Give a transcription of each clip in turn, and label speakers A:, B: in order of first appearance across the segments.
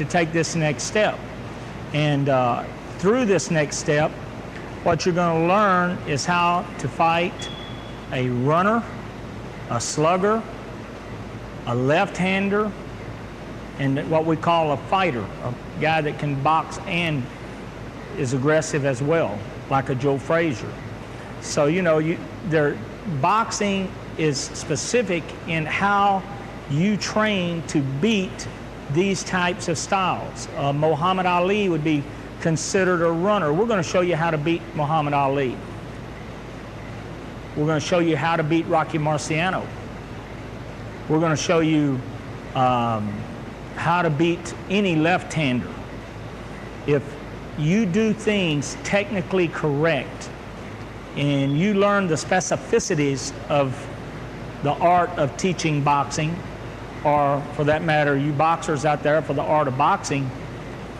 A: to take this next step. And through this next step, what you're going to learn is how to fight a runner, a slugger, a left-hander, and what we call a fighter, a guy that can box and is aggressive as well, like a Joe Frazier. So, you know, boxing is specific in how you train to beat these types of styles. Muhammad Ali would be considered a runner. We're going to show you how to beat Muhammad Ali. We're going to show you how to beat Rocky Marciano. We're going to show you how to beat any left-hander. If you do things technically correct and you learn the specificities of the art of teaching boxing, or for that matter, you boxers out there for the art of boxing,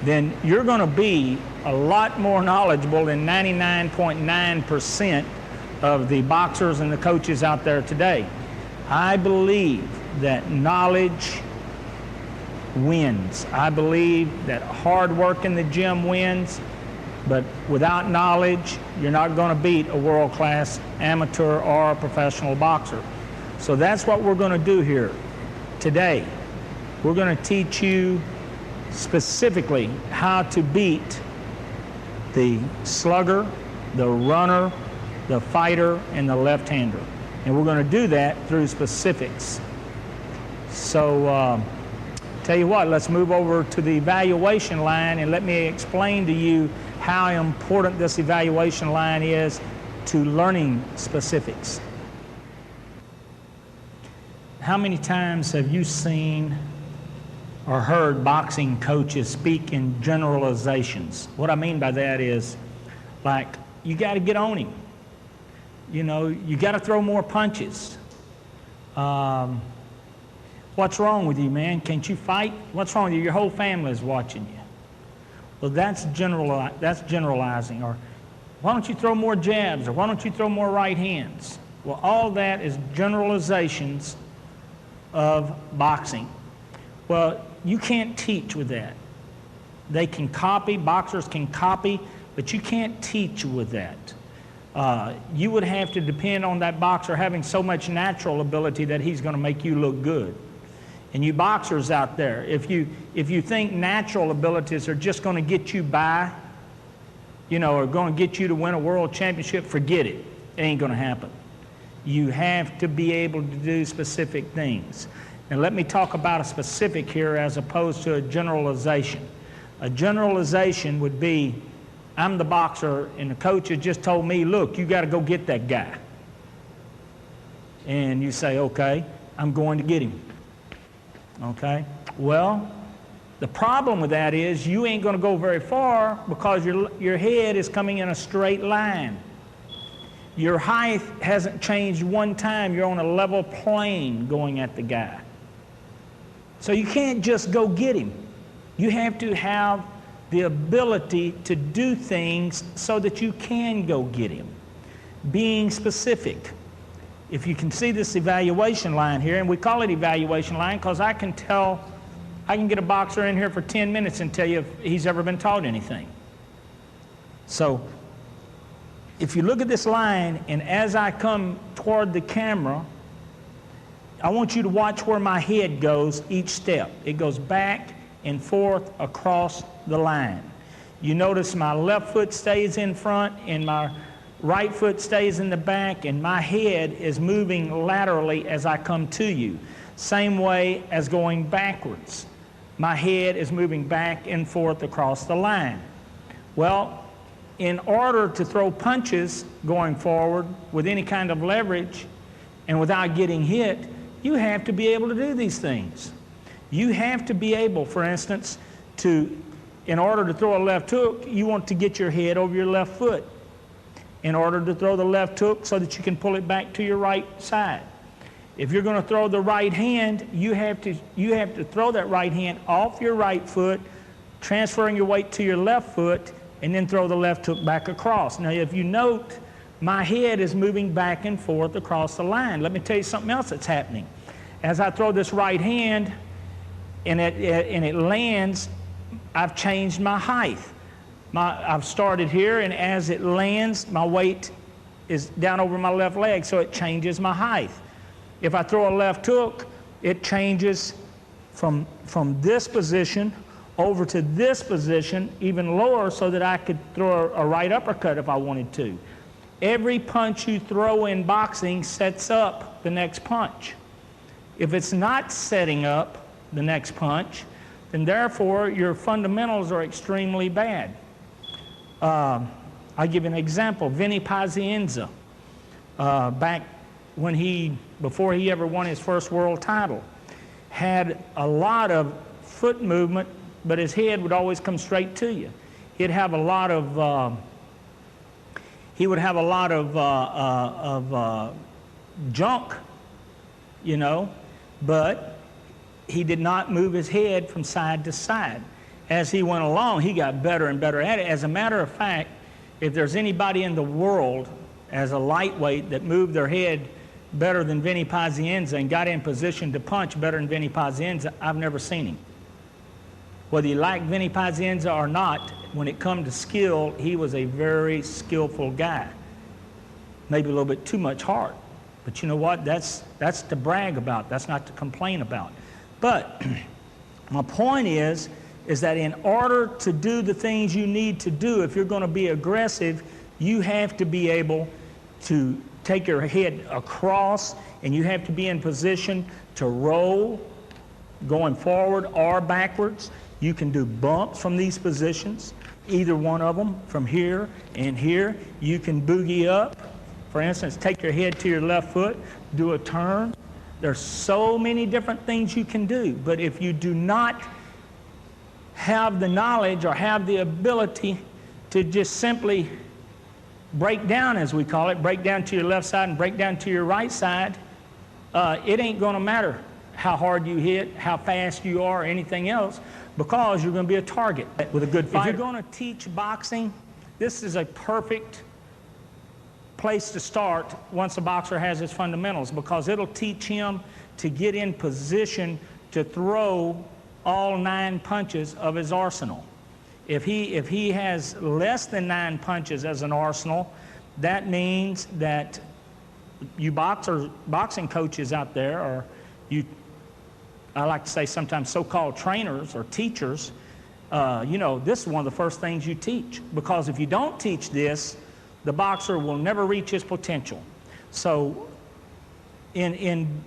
A: then you're going to be a lot more knowledgeable than 99.9% of the boxers and the coaches out there today. I believe that knowledge wins. I believe that hard work in the gym wins, but without knowledge, you're not going to beat a world-class amateur or a professional boxer. So that's what we're going to do here today. We're going to teach you specifically how to beat the slugger, the runner, the fighter, and the left-hander. And we're going to do that through specifics. So tell you what, let's move over to the evaluation line and let me explain to you how important this evaluation line is to learning specifics. How many times have you seen or heard boxing coaches speak in generalizations? What I mean by that is, like, you got to get on him. You know, you got to throw more punches. What's wrong with you, man? Can't you fight? What's wrong with you? Your whole family is watching you. Well, that's generalizing. Or why don't you throw more jabs? Or why don't you throw more right hands? Well, all that is generalizations of boxing. Well, you can't teach with that. They can copy, boxers can copy, but you can't teach with that. You would have to depend on that boxer having so much natural ability that he's going to make you look good. And you boxers out there, if you think natural abilities are just going to get you by, you know, or going to get you to win a world championship, forget it. It ain't going to happen. You have to be able to do specific things. And let me talk about a specific here as opposed to a generalization. A generalization would be, I'm the boxer and the coach has just told me, look, you got to go get that guy. And you say, okay, I'm going to get him. Okay? Well, the problem with that is you ain't going to go very far because your head is coming in a straight line. Your height hasn't changed one time. You're on a level plane going at the guy. So you can't just go get him. You have to have the ability to do things so that you can go get him. Being specific. If you can see this evaluation line here, and we call it evaluation line because I can get a boxer in here for 10 minutes and tell you if he's ever been taught anything. So if you look at this line, and as I come toward the camera, I want you to watch where my head goes each step. It goes back and forth across the line. You notice my left foot stays in front and my right foot stays in the back, and my head is moving laterally as I come to you. Same way as going backwards. My head is moving back and forth across the line. Well, in order to throw punches going forward with any kind of leverage and without getting hit, you have to be able to do these things. You have to be able, for instance, in order to throw a left hook, you want to get your head over your left foot. In order to throw the left hook so that you can pull it back to your right side. If you're going to throw the right hand, you have to throw that right hand off your right foot, transferring your weight to your left foot, and then throw the left hook back across. Now, if you note, my head is moving back and forth across the line. Let me tell you something else that's happening. As I throw this right hand and it lands I've changed my height. I've started here, and as it lands, my weight is down over my left leg, so it changes my height. If I throw a left hook, it changes from this position over to this position, even lower, so that I could throw a right uppercut if I wanted to. Every punch you throw in boxing sets up the next punch. If it's not setting up the next punch, then therefore your fundamentals are extremely bad. I'll give you an example. Vinny Pazienza, back when before he ever won his first world title, had a lot of foot movement, but his head would always come straight to you. He'd have a lot of junk, you know, but he did not move his head from side to side. As he went along, he got better and better at it. As a matter of fact, if there's anybody in the world as a lightweight that moved their head better than Vinny Pazienza and got in position to punch better than Vinny Pazienza, I've never seen him. Whether you like Vinny Pazienza or not, when it come to skill, he was a very skillful guy. Maybe a little bit too much heart. But you know what? That's to brag about. That's not to complain about. But my point is that in order to do the things you need to do, if you're going to be aggressive, you have to be able to take your head across, and you have to be in position to roll going forward or backwards. You can do bumps from these positions, either one of them, from here and here. You can boogie up. For instance, take your head to your left foot, do a turn. There's so many different things you can do, but if you do not have the knowledge or have the ability to just simply break down, as we call it, break down to your left side and break down to your right side, it ain't going to matter how hard you hit, how fast you are, or anything else, because you're going to be a target with a good fighter. If you're going to teach boxing, this is a perfect place to start once a boxer has his fundamentals, because it'll teach him to get in position to throw all 9 punches of his arsenal. If he has less than 9 punches as an arsenal, that means that you boxing coaches out there, or I like to say sometimes so-called trainers or teachers, you know, this is one of the first things you teach, because if you don't teach this, the boxer will never reach his potential. So in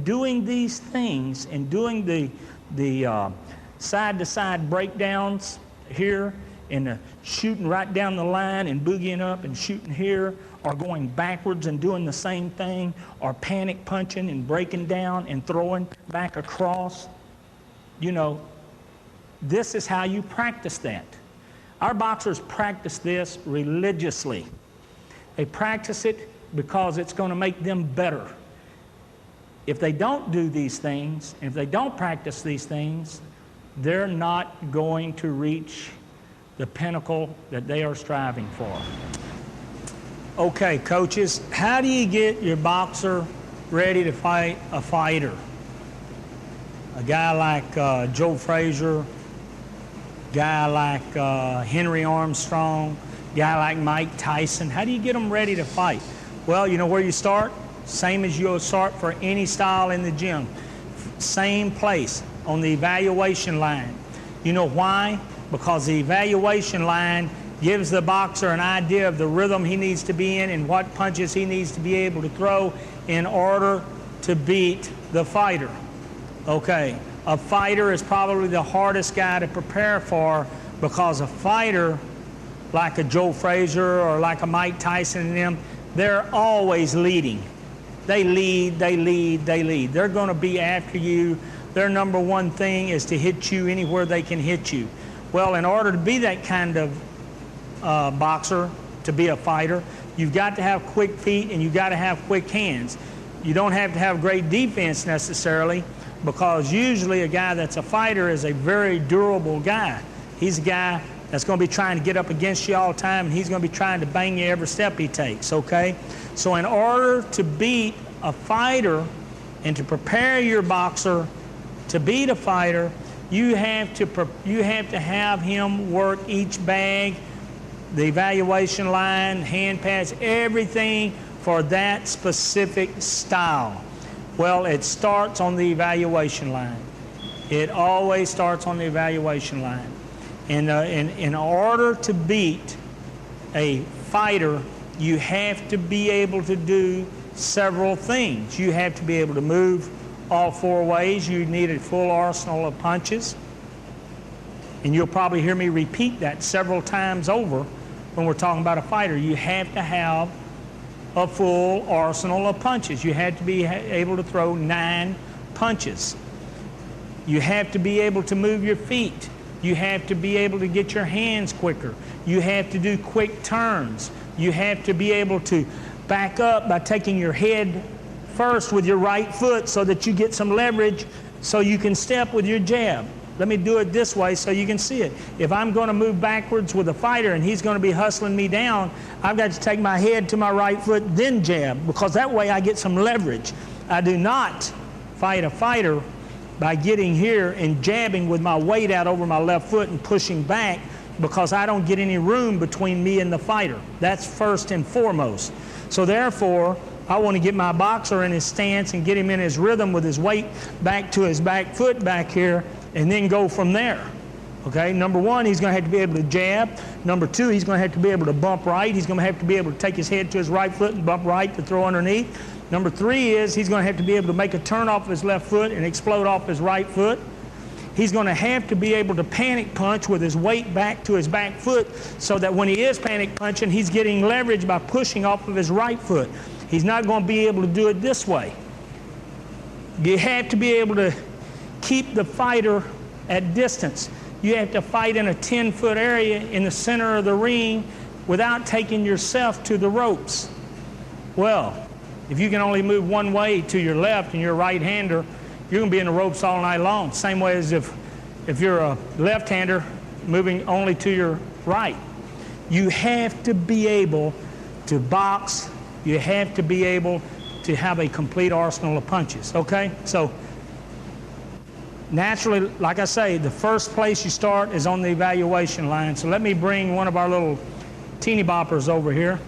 A: doing these things, in doing the side-to-side breakdowns here, and shooting right down the line and boogieing up and shooting here, or going backwards and doing the same thing, or panic punching and breaking down and throwing back across, you know, this is how you practice that. Our boxers practice this religiously. They practice it because it's going to make them better. If they don't do these things, if they don't practice these things, they're not going to reach the pinnacle that they are striving for. Okay, coaches, how do you get your boxer ready to fight a fighter? A guy like Joe Frazier, guy like Henry Armstrong, guy like Mike Tyson. How do you get them ready to fight? Well, you know where you start? Same as you'll start for any style in the gym. Same place, on the evaluation line. You know why? Because the evaluation line gives the boxer an idea of the rhythm he needs to be in and what punches he needs to be able to throw in order to beat the fighter. Okay. A fighter is probably the hardest guy to prepare for, because a fighter like a Joe Frazier or like a Mike Tyson and them, they're always leading. They lead, they lead, they lead. They're going to be after you. Their number one thing is to hit you anywhere they can hit you. Well, in order to be that kind of boxer, to be a fighter, you've got to have quick feet and you've got to have quick hands. You don't have to have great defense necessarily, because usually a guy that's a fighter is a very durable guy. He's a guy that's going to be trying to get up against you all the time, and he's going to be trying to bang you every step he takes, okay? So in order to beat a fighter and to prepare your boxer to beat a fighter, You have to have him work each bag, the evaluation line, hand pads, everything for that specific style. Well, it starts on the evaluation line. It always starts on the evaluation line. And in order to beat a fighter, you have to be able to do several things. You have to be able to move all four ways. You need a full arsenal of punches. And you'll probably hear me repeat that several times over when we're talking about a fighter. You have to have a full arsenal of punches. You have to be able to throw 9 punches. You have to be able to move your feet. You have to be able to get your hands quicker. You have to do quick turns. You have to be able to back up by taking your head first with your right foot so that you get some leverage so you can step with your jab. Let me do it this way so you can see it. If I'm going to move backwards with a fighter and he's going to be hustling me down, I've got to take my head to my right foot, then jab, because that way I get some leverage. I do not fight a fighter by getting here and jabbing with my weight out over my left foot and pushing back, because I don't get any room between me and the fighter. That's first and foremost. So therefore, I want to get my boxer in his stance and get him in his rhythm with his weight back to his back foot back here, and then go from there. Okay, number one, he's going to have to be able to jab. Number two, he's going to have to be able to bump right. He's going to have to be able to take his head to his right foot and bump right to throw underneath. Number three is he's going to have to be able to make a turn off his left foot and explode off his right foot. He's going to have to be able to panic punch with his weight back to his back foot, so that when he is panic punching, he's getting leverage by pushing off of his right foot. He's not going to be able to do it this way. You have to be able to keep the fighter at distance. You have to fight in a 10-foot area in the center of the ring without taking yourself to the ropes. Well, if you can only move one way to your left and you're a right-hander, you're going to be in the ropes all night long. Same way as if you're a left-hander moving only to your right. You have to be able to box. You have to be able to have a complete arsenal of punches, okay? So naturally, like I say, the first place you start is on the evaluation line. So let me bring one of our little teeny boppers over here.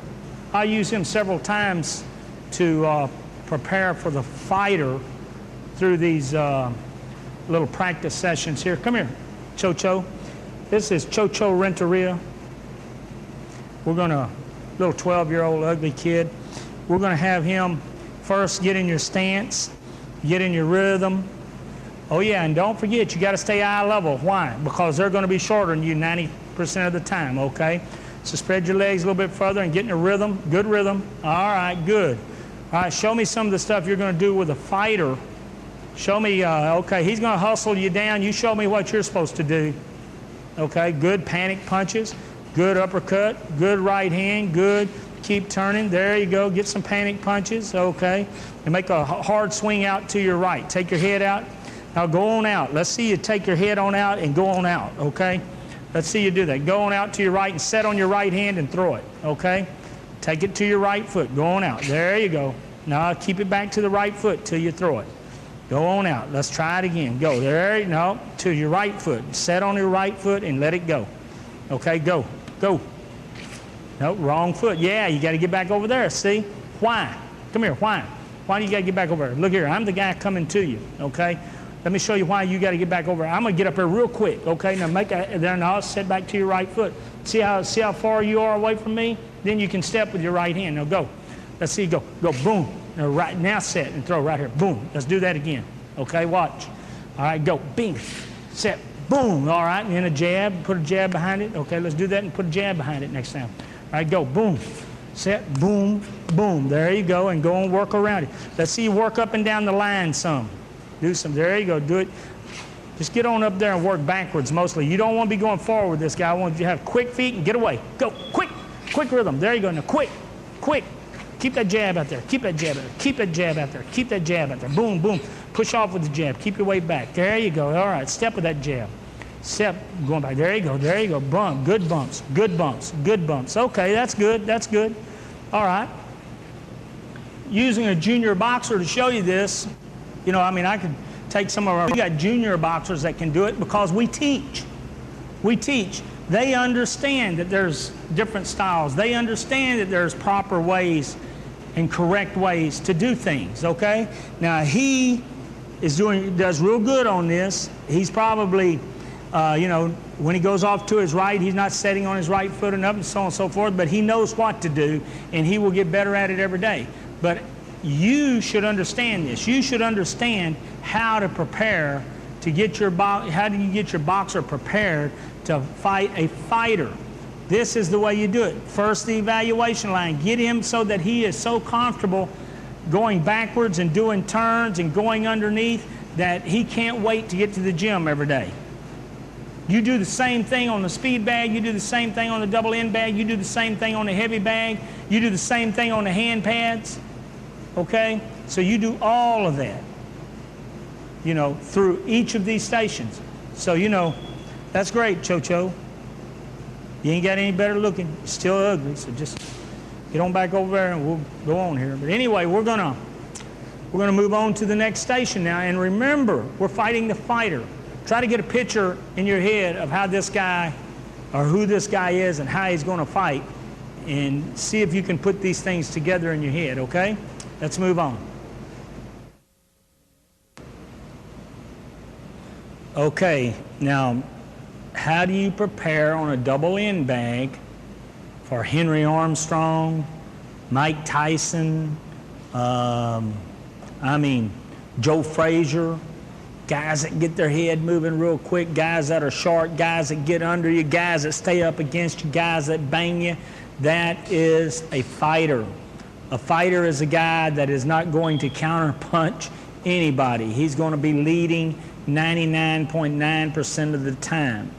A: I use him several times to prepare for the fighter through these little practice sessions here. Come here, Cho-Cho. This is Cho-Cho Renteria. We're going to, little 12-year-old ugly kid. We're going to have him first get in your stance, get in your rhythm. Oh yeah, and don't forget, you got to stay eye level. Why? Because they're going to be shorter than you 90% of the time, okay? So spread your legs a little bit further and get in a rhythm, good rhythm. All right, good. All right, show me some of the stuff you're going to do with a fighter. Show me, okay, he's going to hustle you down. You show me what you're supposed to do. Okay, good panic punches, good uppercut, good right hand, good. Keep turning. There you go. Get some panic punches, okay? And make a hard swing out to your right. Take your head out. Now go on out. Let's see you take your head on out and go on out, okay? Let's see you do that. Go on out to your right and set on your right hand and throw it, okay? Take it to your right foot. Go on out. There you go. Now keep it back to the right foot till you throw it. Go on out. Let's try it again. Go. There. No. To your right foot. Set on your right foot and let it go. Okay, go. Go. No, wrong foot. Yeah, you got to get back over there. See? Why? Come here. Why? Why do you got to get back over there? Look here. I'm the guy coming to you, okay? Let me show you why you got to get back over there. I'm going to get up here real quick, okay? Now make a, then I'll set back to your right foot. See how far you are away from me? Then you can step with your right hand. Now go. Let's see you go. Go. Boom. Now, right, now set and throw right here. Boom. Let's do that again. Okay, watch. All right, go. Bing. Set. Boom. All right, and then a jab. Put a jab behind it. Okay, let's do that and put a jab behind it next time. All right, go. Boom. Set. Boom. Boom. There you go, and go and work around it. Let's see you work up and down the line some. Do some. There you go. Do it. Just get on up there and work backwards mostly. You don't want to be going forward with this guy. I want you to have quick feet and get away. Go. Quick. Quick rhythm. There you go. Now quick. Quick. Keep that jab out there. Keep that jab out there. Keep that jab out there. Keep that jab out there. Boom, boom. Push off with the jab. Keep your weight back. There you go. All right. Step with that jab. Step. Going back. There you go. There you go. Bump. Good bumps. Good bumps. Good bumps. Okay. That's good. That's good. All right. Using a junior boxer to show you this, you know, I mean, I could take some of our, we got junior boxers that can do it because we teach. We teach. They understand that there's different styles. They understand that there's proper ways and correct ways to do things, okay? Now he does real good on this. He's probably, you know, when he goes off to his right, he's not setting on his right foot enough and so on and so forth, but he knows what to do and he will get better at it every day. But you should understand this. You should understand how to prepare to get your how do you get your boxer prepared to fight a fighter. This is the way you do it. First, the evaluation line. Get him so that he is so comfortable going backwards and doing turns and going underneath that he can't wait to get to the gym every day. You do the same thing on the speed bag. You do the same thing on the double end bag. You do the same thing on the heavy bag. You do the same thing on the hand pads. Okay? So you do all of that, you know, through each of these stations. So, you know, that's great, Cho-Cho. You ain't got any better looking. You're still ugly, so just get on back over there and we'll go on here. But anyway, we're gonna move on to the next station now. And remember, we're fighting the fighter. Try to get a picture in your head of how this guy, or who this guy is and how he's gonna fight, and see if you can put these things together in your head, okay? Let's move on. Okay, now, how do you prepare on a double end bag for Henry Armstrong, Mike Tyson, Joe Frazier, guys that get their head moving real quick, guys that are short, guys that get under you, guys that stay up against you, guys that bang you? That is a fighter. A fighter is a guy that is not going to counterpunch anybody. He's going to be leading 99.9% of the time.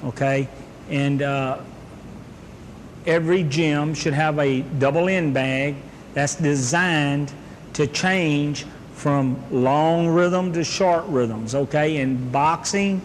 A: Okay? And every gym should have a double end bag that's designed to change from long rhythm to short rhythms. Okay? In boxing,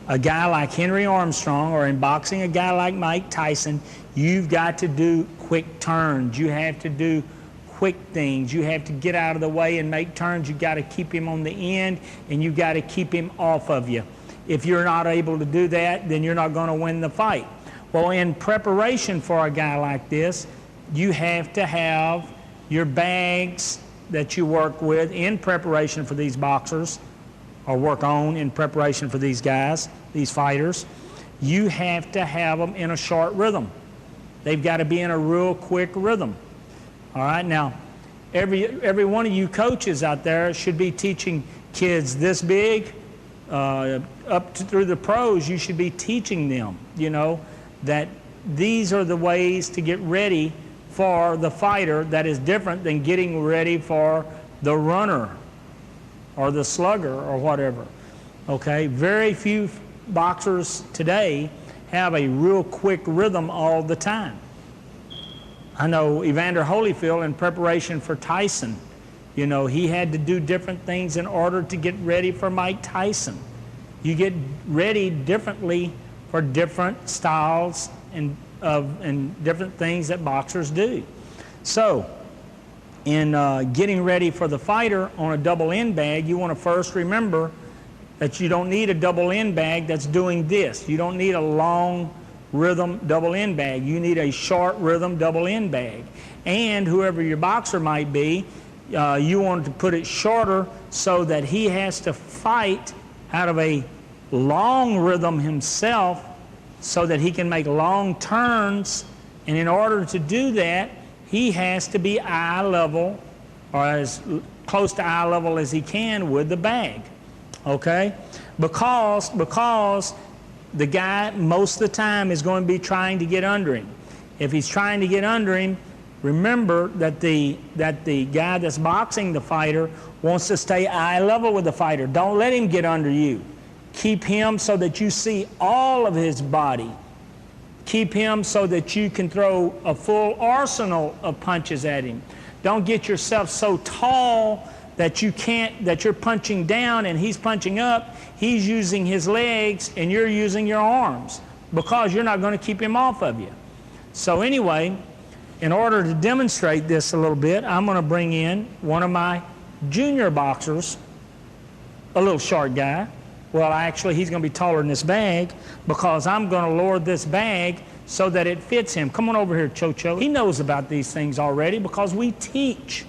A: a guy like Henry Armstrong, or in boxing, a guy like Mike Tyson, you've got to do quick turns. You have to do quick things. You have to get out of the way and make turns. You've got to keep him on the end, and you've got to keep him off of you. If you're not able to do that, then you're not going to win the fight. Well, in preparation for a guy like this, you have to have your bags that you work with in preparation for these boxers, or work on in preparation for these guys, these fighters. You have to have them in a short rhythm. They've got to be in a real quick rhythm. All right, now, every one of you coaches out there should be teaching kids this big, through the pros. You should be teaching them, you know, that these are the ways to get ready for the fighter that is different than getting ready for the runner or the slugger or whatever. Okay, very few boxers today have a real quick rhythm all the time. I know Evander Holyfield, in preparation for Tyson, you know, he had to do different things in order to get ready for Mike Tyson. You get ready differently for different styles and different things that boxers do. So, in getting ready for the fighter on a double end bag, you want to first remember that you don't need a double end bag that's doing this. You don't need a long rhythm double end bag. You need a short rhythm double end bag. And whoever your boxer might be, you want to put it shorter so that he has to fight out of a long rhythm himself so that he can make long turns. And in order to do that, he has to be eye level, or as close to eye level as he can with the bag. Okay? Because the guy most of the time is going to be trying to get under him. If he's trying to get under him, remember that the guy that's boxing the fighter wants to stay eye level with the fighter. Don't let him get under you. Keep him so that you see all of his body. Keep him so that you can throw a full arsenal of punches at him. Don't get yourself so tall that you're punching down and he's punching up. He's using his legs and you're using your arms, because you're not going to keep him off of you. So anyway, in order to demonstrate this a little bit, I'm going to bring in one of my junior boxers a little short guy. Well, actually, he's going to be taller than this bag because I'm going to lower this bag so that it fits him. Come on over here, Cho-Cho. He knows about these things already because we teach.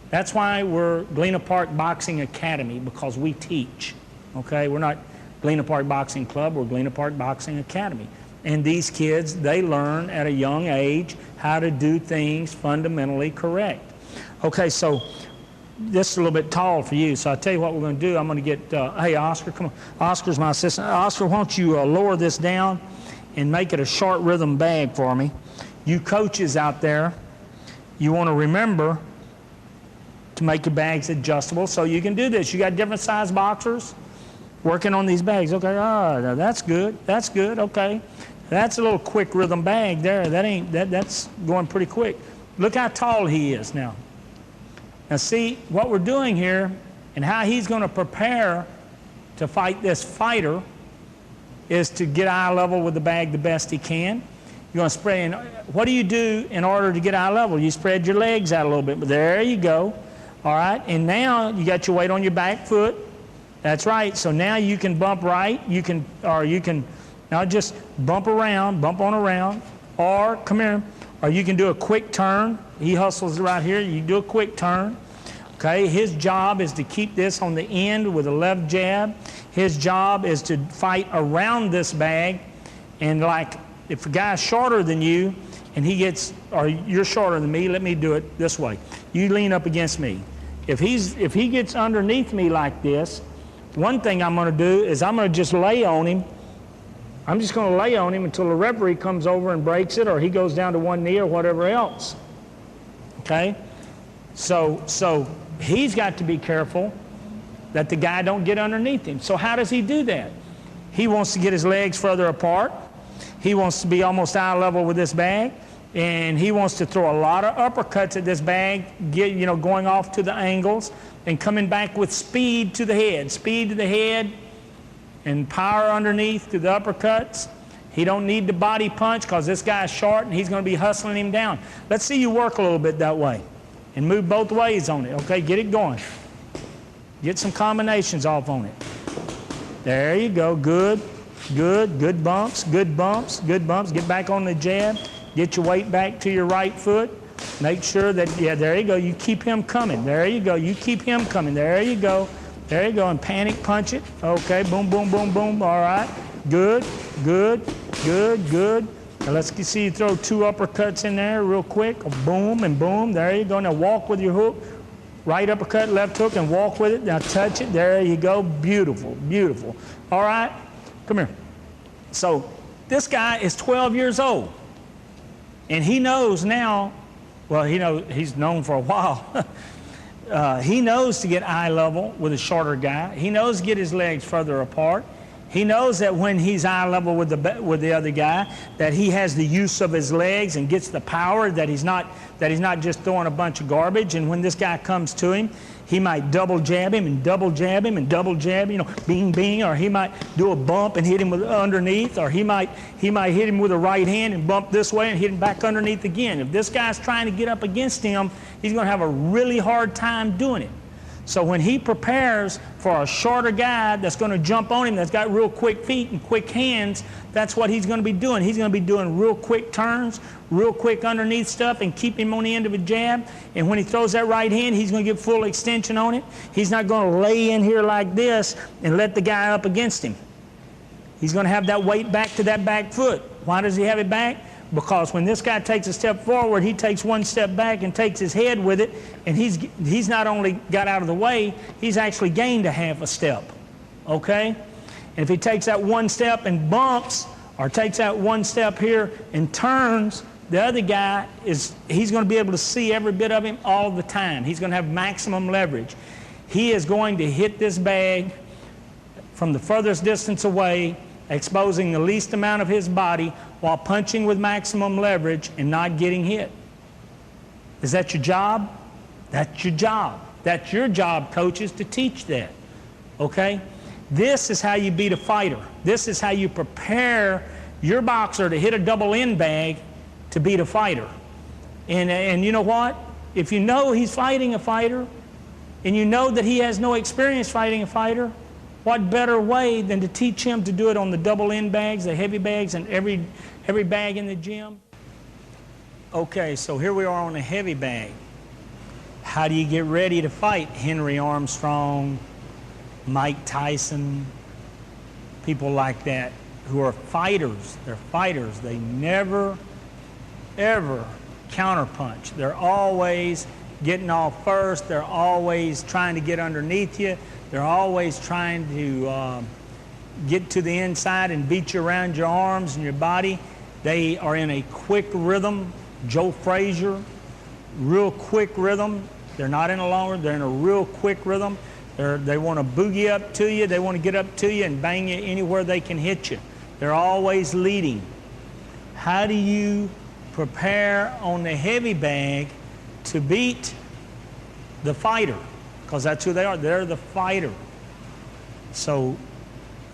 A: That's why we're Galena Park Boxing Academy, because we teach. Okay, we're not Galena Park Boxing Club, we're Galena Park Boxing Academy. And these kids, they learn at a young age how to do things fundamentally correct. Okay, so this is a little bit tall for you, so I'll tell you what we're going to do. I'm going to get, hey, Oscar, come on. Oscar's my assistant. Oscar, why don't you lower this down and make it a short rhythm bag for me. You coaches out there, you want to remember to make your bags adjustable so you can do this. You got different size boxers working on these bags. Okay, that's good, okay. That's a little quick rhythm bag there. That's going pretty quick. Look how tall he is now. Now see, what we're doing here and how he's going to prepare to fight this fighter is to get eye level with the bag the best he can. You're going to spread, what do you do in order to get eye level? You spread your legs out a little bit, but there you go. All right, and now you got your weight on your back foot. That's right, so now you can bump right, you can now just bump around, or come here, or you can do a quick turn. He hustles right here, you do a quick turn. Okay, his job is to keep this on the end with a left jab. His job is to fight around this bag, and like if a guy's shorter than you and he gets, or you're shorter than me, let me do it this way. You lean up against me. If he gets underneath me like this, one thing I'm going to do is I'm going to just lay on him. I'm just going to lay on him until the referee comes over and breaks it, or he goes down to one knee or whatever else. Okay? So he's got to be careful that the guy don't get underneath him. So how does he do that? He wants to get his legs further apart. He wants to be almost eye level with this bag. And he wants to throw a lot of uppercuts at this bag, going off to the angles and coming back with speed to the head, and power underneath to the uppercuts. He don't need the body punch because this guy's short and he's going to be hustling him down. Let's see you work a little bit that way and move both ways on it. Okay, get it going. Get some combinations off on it. There you go. Good bumps. Get back on the jab. Get your weight back to your right foot. Make sure that, yeah, there you go. You keep him coming. There you go. You keep him coming. There you go. There you go. And panic punch it. Okay. Boom, boom, boom, boom. All right. Good. Now let's see you throw two uppercuts in there real quick. Boom and boom. There you go. Now walk with your hook. Right uppercut, left hook, and walk with it. Now touch it. There you go. Beautiful. All right. Come here. So this guy is 12 years old. And he knows now, well, he's known for a while. He knows to get eye level with a shorter guy. He knows to get his legs further apart. He knows that when he's eye level with the other guy, that he has the use of his legs and gets the power, that he's not just throwing a bunch of garbage. And when this guy comes to him, he might double jab him and double jab, bing, bing, or he might do a bump and hit him with underneath, or he might hit him with a right hand and bump this way and hit him back underneath again. If this guy's trying to get up against him, he's going to have a really hard time doing it. So when he prepares for a shorter guy that's going to jump on him, that's got real quick feet and quick hands, that's what he's going to be doing. He's going to be doing real quick turns, real quick underneath stuff, and keep him on the end of a jab. And when he throws that right hand, he's going to get full extension on it. He's not going to lay in here like this and let the guy up against him. He's going to have that weight back to that back foot. Why does he have it back? Because when this guy takes a step forward, he takes one step back and takes his head with it, and he's not only got out of the way, he's actually gained a half a step, okay? And if he takes that one step and bumps, or takes that one step here and turns, the other guy he's going to be able to see every bit of him all the time. He's going to have maximum leverage. He is going to hit this bag from the furthest distance away, exposing the least amount of his body while punching with maximum leverage and not getting hit. Is that your job? That's your job. That's your job, coaches, to teach that. Okay? This is how you beat a fighter. This is how you prepare your boxer to hit a double end bag to beat a fighter. And you know what? If you know he's fighting a fighter, and you know that he has no experience fighting a fighter, What better way than to teach him to do it on the double end bags, the heavy bags, and every bag in the gym? Okay, so here we are on a heavy bag. How do you get ready to fight Henry Armstrong, Mike Tyson, people like that who are fighters? They're fighters. They never, ever counterpunch. They're always getting off first. They're always trying to get underneath you. They're always trying to get to the inside and beat you around your arms and your body. They are in a quick rhythm. Joe Frazier, real quick rhythm. They're not in a longer, they're in a real quick rhythm. They want to boogie up to you. They want to get up to you and bang you anywhere they can hit you. They're always leading. How do you prepare on the heavy bag to beat the fighter? Because that's who they are. They're the fighter. So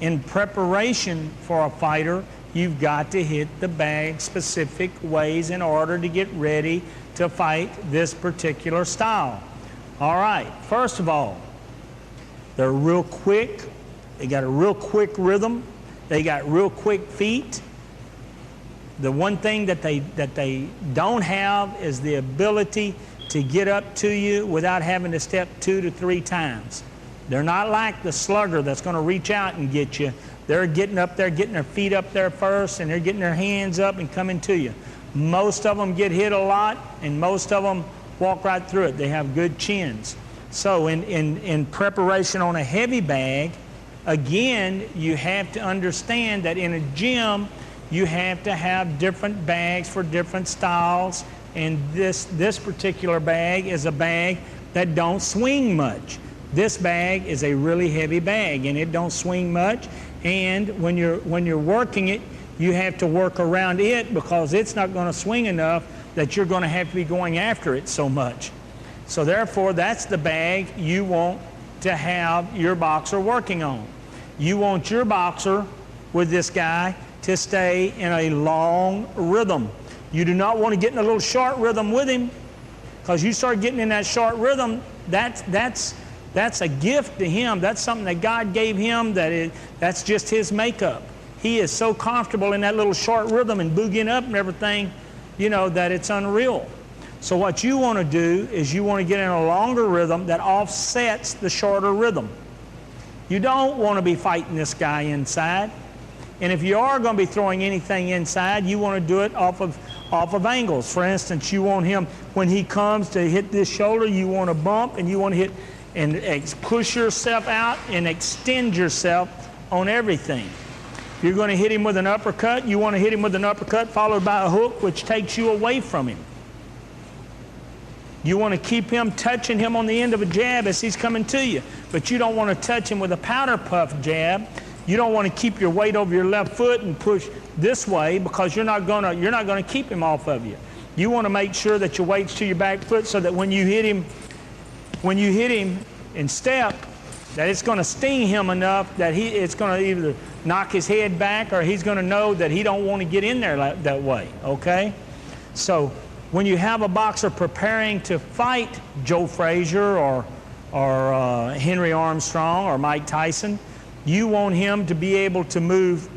A: in preparation for a fighter, you've got to hit the bag specific ways in order to get ready to fight this particular style. All right, first of all, they're real quick. They got a real quick rhythm. They got real quick feet. The one thing that they don't have is the ability to get up to you without having to step 2 to 3 times. They're not like the slugger that's going to reach out and get you. They're getting up there, getting their feet up there first, and they're getting their hands up and coming to you. Most of them get hit a lot, and most of them walk right through it. They have good chins. So in preparation on a heavy bag, again, you have to understand that in a gym, you have to have different bags for different styles, and this particular bag is a bag that don't swing much. This bag is a really heavy bag, and it don't swing much. And when you're working it, you have to work around it because it's not going to swing enough that you're going to have to be going after it so much. So therefore, that's the bag you want to have your boxer working on. You want your boxer with this guy to stay in a long rhythm. You do not want to get in a little short rhythm with him, because you start getting in that short rhythm, that's a gift to him. That's something that God gave him. That's just his makeup. He is so comfortable in that little short rhythm and boogieing up and everything, that it's unreal. So what you want to do is you want to get in a longer rhythm that offsets the shorter rhythm. You don't want to be fighting this guy inside. And if you are going to be throwing anything inside, you want to do it off of angles. For instance, you want him, when he comes to hit this shoulder, you want to bump and you want to hit and push yourself out and extend yourself on everything. If you're going to hit him with an uppercut, you want to hit him with an uppercut followed by a hook, which takes you away from him. You want to keep him touching him on the end of a jab as he's coming to you, but you don't want to touch him with a powder puff jab. You don't want to keep your weight over your left foot and push this way, because you're not going to keep him off of you. You want to make sure that your weight's to your back foot so that when you hit him in step, that it's going to sting him enough that it's going to either knock his head back or he's going to know that he don't want to get in there that way, okay? So when you have a boxer preparing to fight Joe Frazier or Henry Armstrong or Mike Tyson, you want him to be able to move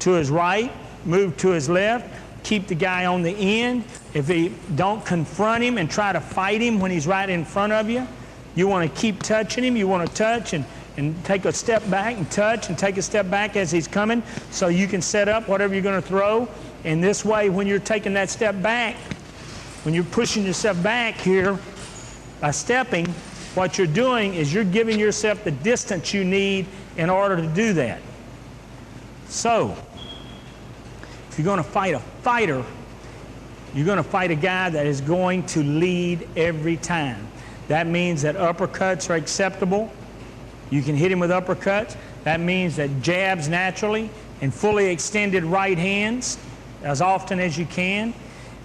A: to his right, move to his left, keep the guy on the end. If he don't confront him and try to fight him when he's right in front of you, you want to keep touching him. You want to touch and take a step back and touch and take a step back as he's coming, so you can set up whatever you're going to throw. And this way, when you're taking that step back, when you're pushing yourself back here by stepping, what you're doing is you're giving yourself the distance you need in order to do that. So, if you're going to fight a fighter, you're going to fight a guy that is going to lead every time. That means that uppercuts are acceptable. You can hit him with uppercuts. That means that jabs naturally and fully extended right hands as often as you can.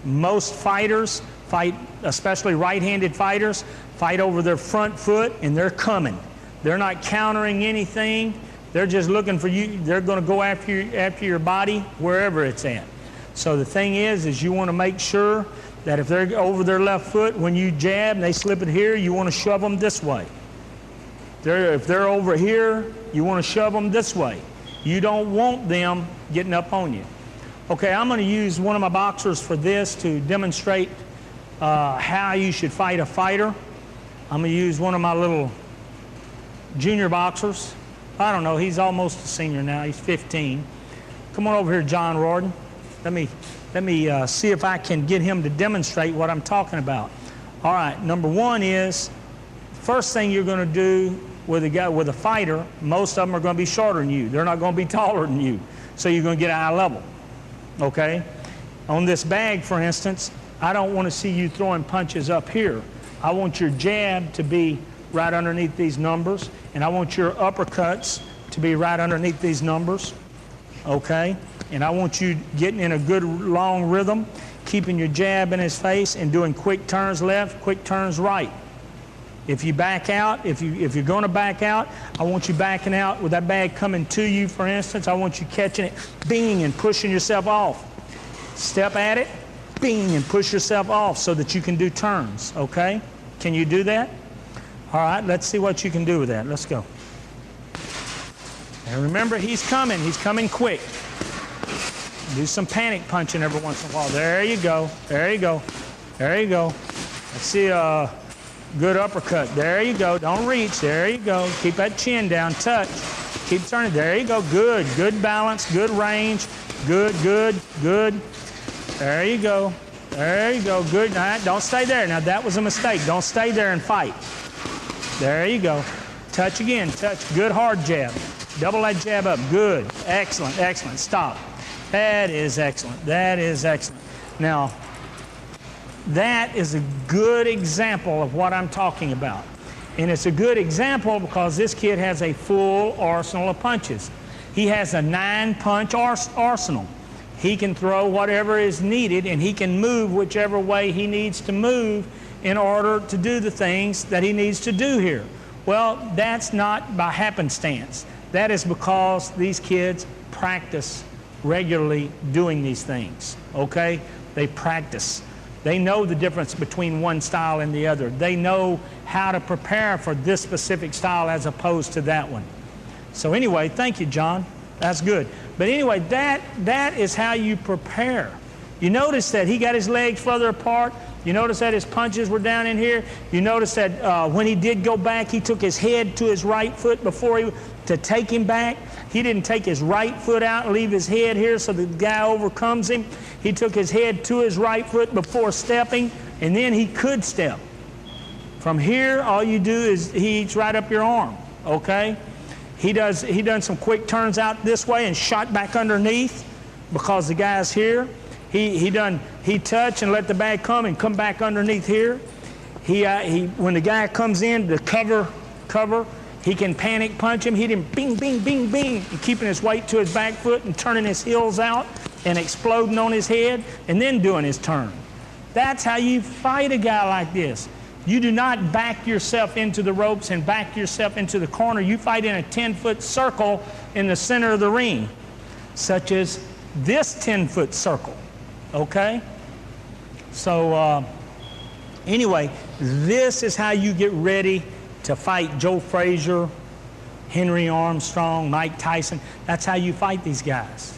A: Most fighters fight, especially right-handed fighters, fight over their front foot and they're coming. They're not countering anything. They're just looking for you. They're going to go after your body wherever it's at. So the thing is you want to make sure that if they're over their left foot, when you jab and they slip it here, you want to shove them this way. If they're over here, you want to shove them this way. You don't want them getting up on you. Okay, I'm going to use one of my boxers for this to demonstrate how you should fight a fighter. I'm going to use one of my little junior boxers. I don't know, he's almost a senior now, he's 15. Come on over here, John Rorden. Let me see if I can get him to demonstrate what I'm talking about. All right, number one is, first thing you're going to do with a fighter, most of them are going to be shorter than you. They're not going to be taller than you. So you're going to get eye level. Okay? On this bag, for instance, I don't want to see you throwing punches up here. I want your jab to be right underneath these numbers, and I want your uppercuts to be right underneath these numbers. Okay? And I want you getting in a good long rhythm, keeping your jab in his face and doing quick turns left, quick turns right. If you back out, if you're going to back out, I want you backing out with that bag coming to you, for instance. I want you catching it, bing, and pushing yourself off. Step at it, bing, and push yourself off so that you can do turns, okay? Can you do that? All right, let's see what you can do with that. Let's go. And remember, he's coming quick. Do some panic punching every once in a while. There you go, there you go, there you go. Let's see good uppercut. There you go. Don't reach. There you go. Keep that chin down. Touch. Keep turning. There you go. Good. Good balance. Good range. Good, good, good. There you go. There you go. Good. Now, don't stay there. Now, that was a mistake. Don't stay there and fight. There you go. Touch again. Touch. Good hard jab. Double that jab up. Good. Excellent. Excellent. Stop. That is excellent. That is excellent. Now, that is a good example of what I'm talking about. And it's a good example because this kid has a full arsenal of punches. He has a 9-punch arsenal. He can throw whatever is needed, and he can move whichever way he needs to move in order to do the things that he needs to do here. Well, that's not by happenstance. That is because these kids practice regularly doing these things, okay? They practice. They know the difference between one style and the other. They know how to prepare for this specific style as opposed to that one. So anyway, thank you, John. That's good. But anyway, that is how you prepare. You notice that he got his legs further apart. You notice that his punches were down in here. You notice that when he did go back, he took his head to his right foot to take him back. He didn't take his right foot out and leave his head here so the guy overcomes him. He took his head to his right foot before stepping, and then he could step. From here, all you do is he eats right up your arm, okay? He done some quick turns out this way and shot back underneath because the guy's here. He touch and let the bag come and come back underneath here. When the guy comes in to cover, he can panic punch him. He didn't bing, bing, bing, bing, and keeping his weight to his back foot and turning his heels out and exploding on his head and then doing his turn. That's how you fight a guy like this. You do not back yourself into the ropes and back yourself into the corner. You fight in a 10-foot circle in the center of the ring, such as this 10-foot circle, okay? So anyway, this is how you get ready to fight Joe Frazier, Henry Armstrong, Mike Tyson. That's how you fight these guys.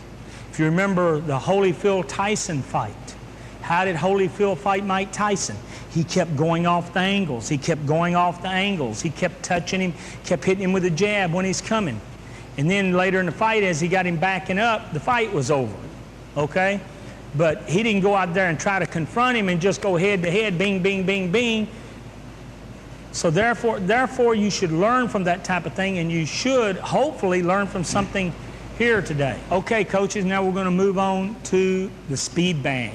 A: If you remember the Holyfield-Tyson fight, how did Holyfield fight Mike Tyson? He kept going off the angles. He kept going off the angles. He kept touching him, kept hitting him with a jab when he's coming. And then later in the fight, as he got him backing up, the fight was over, okay? But he didn't go out there and try to confront him and just go head to head, bing, bing, bing, bing. So therefore, you should learn from that type of thing, and you should hopefully learn from something here today. Okay, coaches, now we're going to move on to the speed bag.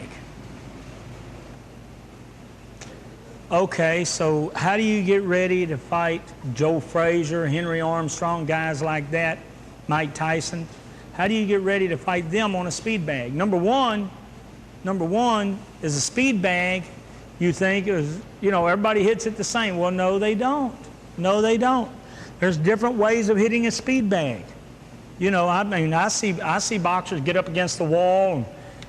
A: Okay, so how do you get ready to fight Joe Frazier, Henry Armstrong, guys like that, Mike Tyson? How do you get ready to fight them on a speed bag? Number one is a speed bag. You think, everybody hits it the same. Well, no, they don't. No, they don't. There's different ways of hitting a speed bag. I see boxers get up against the wall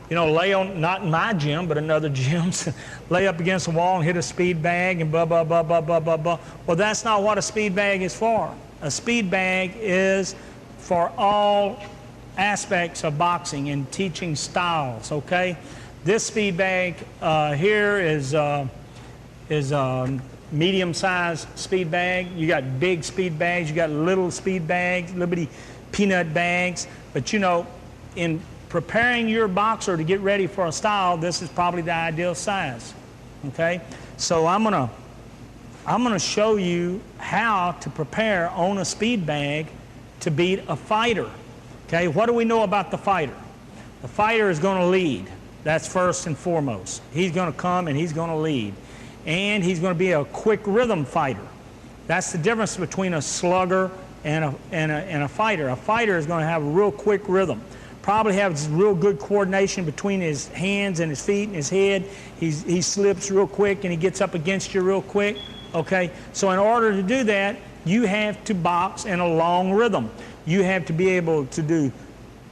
A: and, you know, lay on, not in my gym, but another gym's, lay up against the wall and hit a speed bag and blah, blah, blah, blah, blah, blah, blah. Well, that's not what a speed bag is for. A speed bag is for all aspects of boxing and teaching styles, okay? This speed bag here is medium-sized speed bag. You got big speed bags, you got little speed bags, little bitty peanut bags. But you know, in preparing your boxer to get ready for a style, this is probably the ideal size. Okay? So I'm gonna show you how to prepare on a speed bag to beat a fighter. Okay? What do we know about the fighter? The fighter is gonna lead. That's first and foremost. He's gonna come and he's gonna lead. And he's going to be a quick rhythm fighter. That's the difference between a slugger and a fighter. A fighter is going to have a real quick rhythm. Probably has real good coordination between his hands and his feet and his head. He slips real quick and he gets up against you real quick. Okay? So in order to do that, you have to box in a long rhythm. You have to be able to do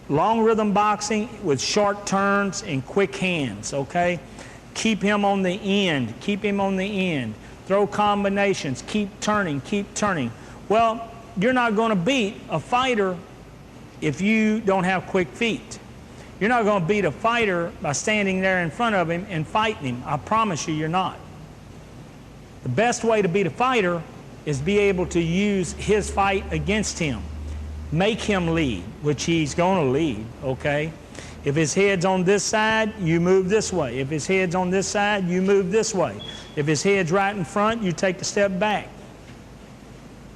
A: long rhythm boxing with short turns and quick hands. Okay? Keep him on the end. Keep him on the end. Throw combinations. Keep turning. Keep turning. Well, you're not going to beat a fighter if you don't have quick feet. You're not going to beat a fighter by standing there in front of him and fighting him. I promise you, you're not. The best way to beat a fighter is be able to use his fight against him. Make him lead, which he's going to lead, okay? If his head's on this side, you move this way. If his head's on this side, you move this way. If his head's right in front, you take a step back.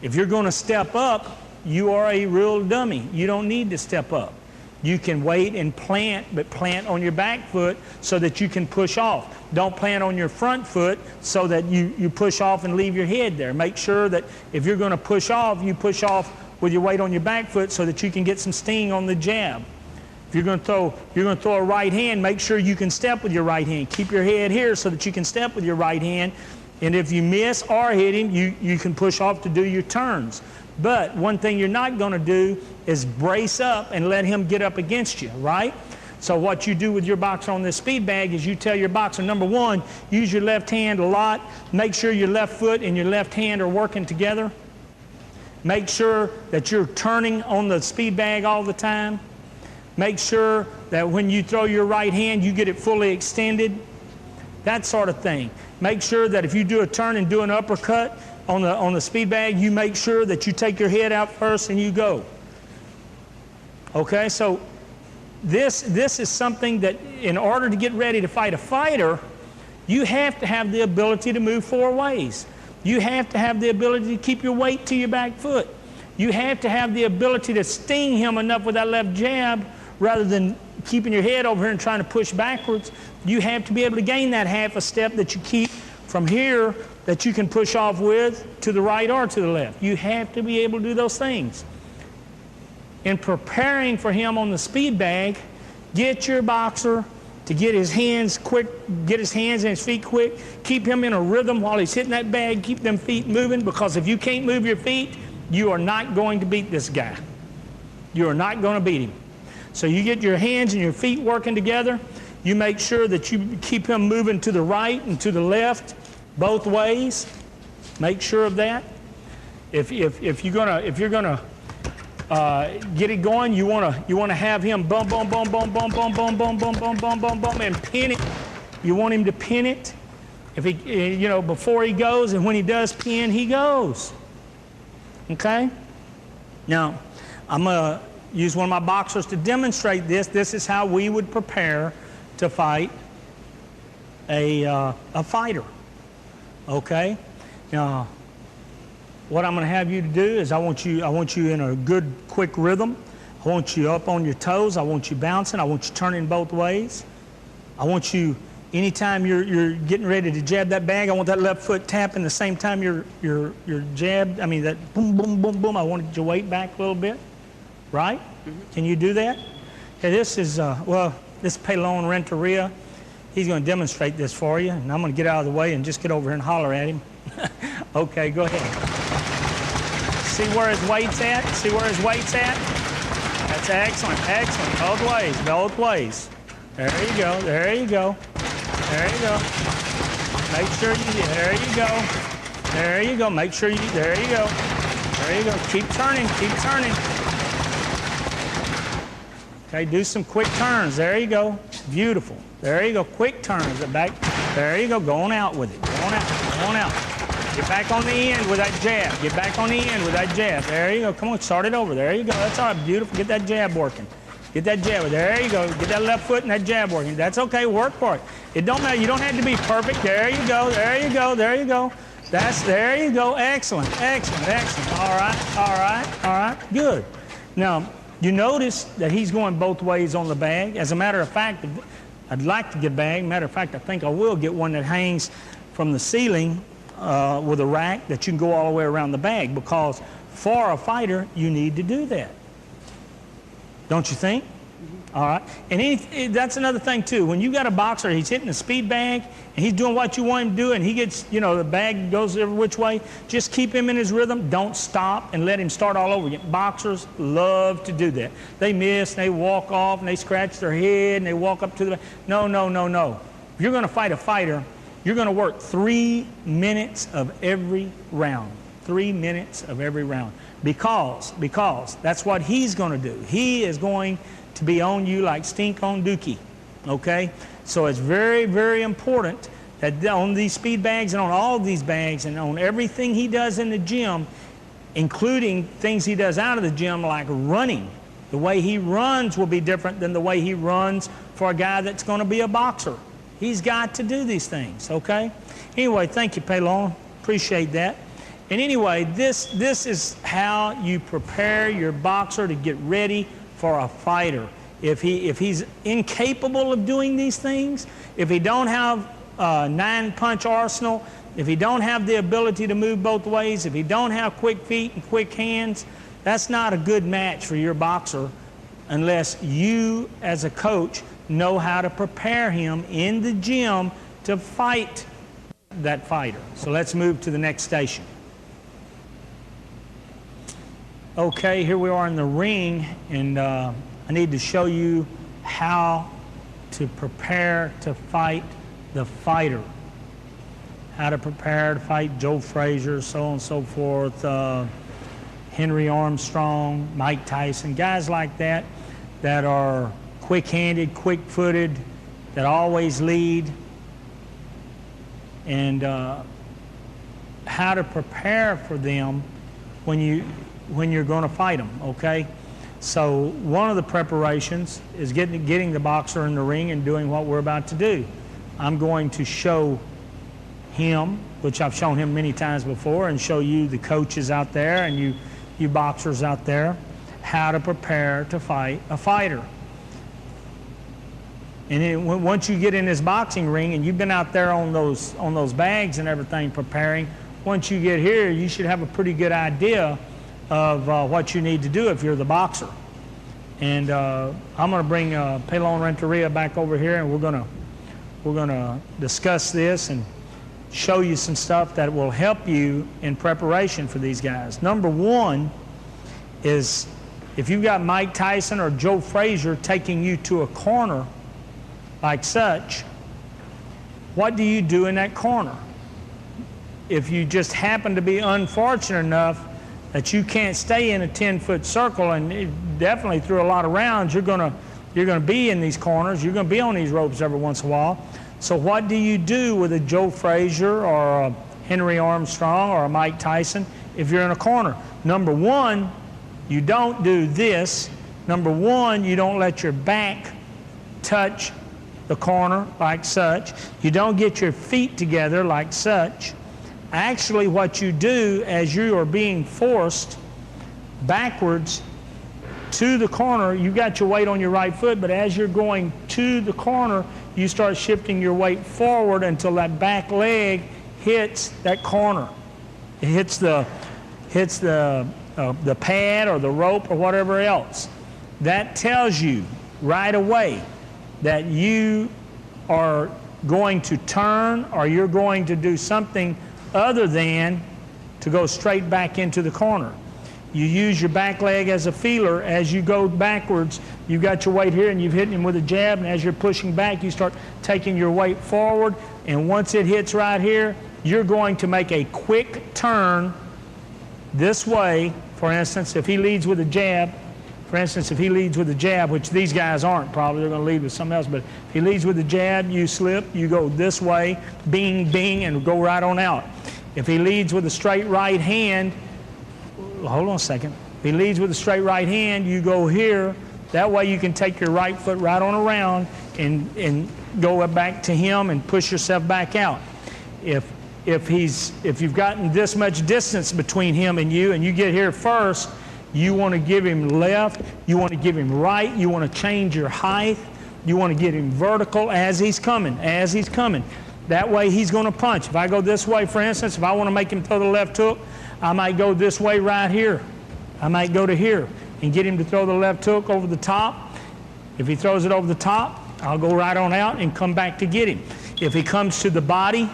A: If you're going to step up, you are a real dummy. You don't need to step up. You can wait and plant, but plant on your back foot so that you can push off. Don't plant on your front foot so that you push off and leave your head there. Make sure that if you're going to push off, you push off with your weight on your back foot so that you can get some sting on the jab. If you're going to throw a right hand, make sure you can step with your right hand. Keep your head here so that you can step with your right hand. And if you miss or hit him, you can push off to do your turns. But one thing you're not going to do is brace up and let him get up against you, right? So what you do with your boxer on this speed bag is you tell your boxer, number one, use your left hand a lot. Make sure your left foot and your left hand are working together. Make sure that you're turning on the speed bag all the time. Make sure that when you throw your right hand, you get it fully extended. That sort of thing. Make sure that if you do a turn and do an uppercut on the speed bag, you make sure that you take your head out first and you go. Okay, so this is something that in order to get ready to fight a fighter, you have to have the ability to move four ways. You have to have the ability to keep your weight to your back foot. You have to have the ability to sting him enough with that left jab rather than keeping your head over here and trying to push backwards. You have to be able to gain that half a step that you keep from here that you can push off with to the right or to the left. You have to be able to do those things. In preparing for him on the speed bag, get your boxer to get his hands quick, get his hands and his feet quick. Keep him in a rhythm while he's hitting that bag. Keep them feet moving, because if you can't move your feet, you are not going to beat this guy. You are not going to beat him. So you get your hands and your feet working together. You make sure that you keep him moving to the right and to the left, both ways. Make sure of that. If you're gonna get it going, you wanna have him bum bum bum bum bum bum bum bum bum bum bum bum bum and pin it. You want him to pin it. If he, before he goes, and when he does pin, he goes. Okay. Now, I'm gonna use one of my boxers to demonstrate this. This is how we would prepare to fight a fighter. Okay. Now, what I'm going to have you to do is I want you in a good, quick rhythm. I want you up on your toes. I want you bouncing. I want you turning both ways. I want you, anytime you're getting ready to jab that bag, I want that left foot tapping the same time you're jabbed. I mean, that boom, boom, boom, boom. I want your weight back a little bit. Right? Mm-hmm. Can you do that? Okay, this is, this is Pelon Renteria. He's going to demonstrate this for you, and I'm going to get out of the way and just get over here and holler at him. Okay, go ahead. See where his weight's at? See where his weight's at? That's excellent, excellent. Both ways, both ways. There you go. There you go. There you go. Make sure you, there you go. There you go. Make sure you, there you go. There you go. Keep turning. Keep turning. Okay, do some quick turns. There you go. Beautiful. There you go. Quick turns. Back. There you go. Going out with it. Going out. Going out. Get back on the end with that jab. Get back on the end with that jab. There you go. Come on. Start it over. There you go. That's all right. Beautiful. Get that jab working. Get that jab. There you go. Get that left foot and that jab working. That's okay. Work for it. It don't matter. You don't have to be perfect. There you go. There you go. There you go. There you go. Excellent. Excellent. Excellent. All right. All right. All right. Good. Now, you notice that he's going both ways on the bag. As a matter of fact, I'd like to get a bag. Matter of fact, I think I will get one that hangs from the ceiling with a rack that you can go all the way around the bag, because for a fighter, you need to do that. Don't you think? All right. And that's another thing, too. When you got a boxer, he's hitting a speed bag, and he's doing what you want him to do, and he gets, you know, the bag goes every which way, just keep him in his rhythm. Don't stop and let him start all over again. Boxers love to do that. They miss, and they walk off, and they scratch their head, and they walk up to the... No, no, no, no. If you're going to fight a fighter, you're going to work 3 minutes of every round. 3 minutes of every round. Because that's what he's going to do. He is going to be on you like stink on dookie, okay? So it's very, very important that on these speed bags and on all these bags and on everything he does in the gym, including things he does out of the gym like running, the way he runs will be different than the way he runs for a guy that's going to be a boxer. He's got to do these things, okay? Anyway, thank you, Pelon. Appreciate that. And anyway, this is how you prepare your boxer to get ready for a fighter. If he's incapable of doing these things, if he don't have a 9-punch arsenal, if he don't have the ability to move both ways, if he don't have quick feet and quick hands, that's not a good match for your boxer unless you as a coach know how to prepare him in the gym to fight that fighter. So let's move to the next station. Okay, here we are in the ring, and I need to show you how to prepare to fight the fighter. How to prepare to fight Joe Frazier, so on and so forth, Henry Armstrong, Mike Tyson, guys like that that are quick-handed, quick-footed, that always lead, and how to prepare for them when you're going to fight them, okay? So one of the preparations is getting the boxer in the ring and doing what we're about to do. I'm going to show him, which I've shown him many times before, and show you, the coaches out there, and you boxers out there, how to prepare to fight a fighter. And then once you get in this boxing ring and you've been out there on those bags and everything preparing, once you get here, you should have a pretty good idea of what you need to do if you're the boxer. And I'm going to bring Pelon Renteria back over here, and we're gonna discuss this and show you some stuff that will help you in preparation for these guys. Number one is, if you've got Mike Tyson or Joe Frazier taking you to a corner like such, what do you do in that corner? If you just happen to be unfortunate enough that you can't stay in a 10-foot circle, and definitely through a lot of rounds, you're gonna be in these corners, you're gonna be on these ropes every once in a while. So what do you do with a Joe Frazier or a Henry Armstrong or a Mike Tyson if you're in a corner? Number one, you don't do this. Number one, you don't let your back touch the corner like such. You don't get your feet together like such. Actually, what you do as you are being forced backwards to the corner, you got your weight on your right foot, but as you're going to the corner, you start shifting your weight forward until that back leg hits that corner. It hits the pad or the rope or whatever else. That tells you right away that you are going to turn, or you're going to do something other than to go straight back into the corner. You use your back leg as a feeler. As you go backwards, you've got your weight here and you've hit him with a jab, and as you're pushing back, you start taking your weight forward, and once it hits right here, you're going to make a quick turn this way. For instance, if he leads with a jab, which these guys aren't probably, they're going to lead with something else, but if he leads with a jab, you slip, you go this way, bing, bing, and go right on out. If he leads with a straight right hand, hold on a second. If he leads with a straight right hand, you go here. That way you can take your right foot right on around and go back to him and push yourself back out. If you've gotten this much distance between him and you get here first, you want to give him left, you want to give him right, you want to change your height, you want to get him vertical as he's coming. That way he's going to punch. If I go this way, for instance, if I want to make him throw the left hook, I might go this way right here. I might go to here and get him to throw the left hook over the top. If he throws it over the top, I'll go right on out and come back to get him. If he comes to the body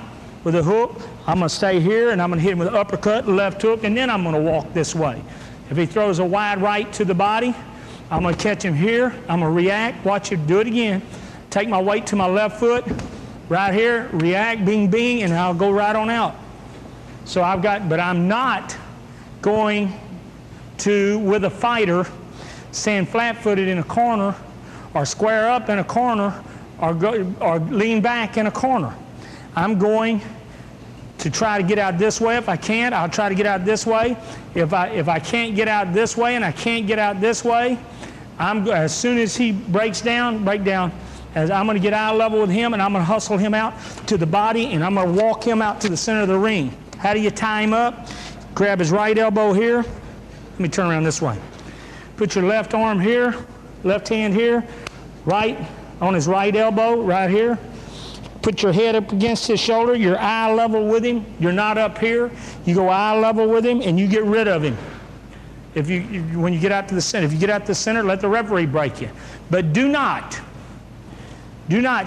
A: with a hook, I'm going to stay here and I'm going to hit him with an uppercut, left hook, and then I'm going to walk this way. If he throws a wide right to the body, I'm going to catch him here. I'm going to react. Watch him do it again. Take my weight to my left foot, right here, react, bing, bing, and I'll go right on out. So but I'm not going to, with a fighter, stand flat-footed in a corner or square up in a corner or lean back in a corner. I'm going to try to get out this way. If I can't, I'll try to get out this way. If I can't get out this way and I can't get out this way, as soon as he break down, as I'm going to get eye level with him and I'm going to hustle him out to the body and I'm going to walk him out to the center of the ring. How do you tie him up? Grab his right elbow here. Let me turn around this way. Put your left arm here, left hand here, right on his right elbow, right here. Put your head up against his shoulder. You're eye level with him. You're not up here. You go eye level with him and you get rid of him. When you get out to the center, if you get out to the center, let the referee break you. But do not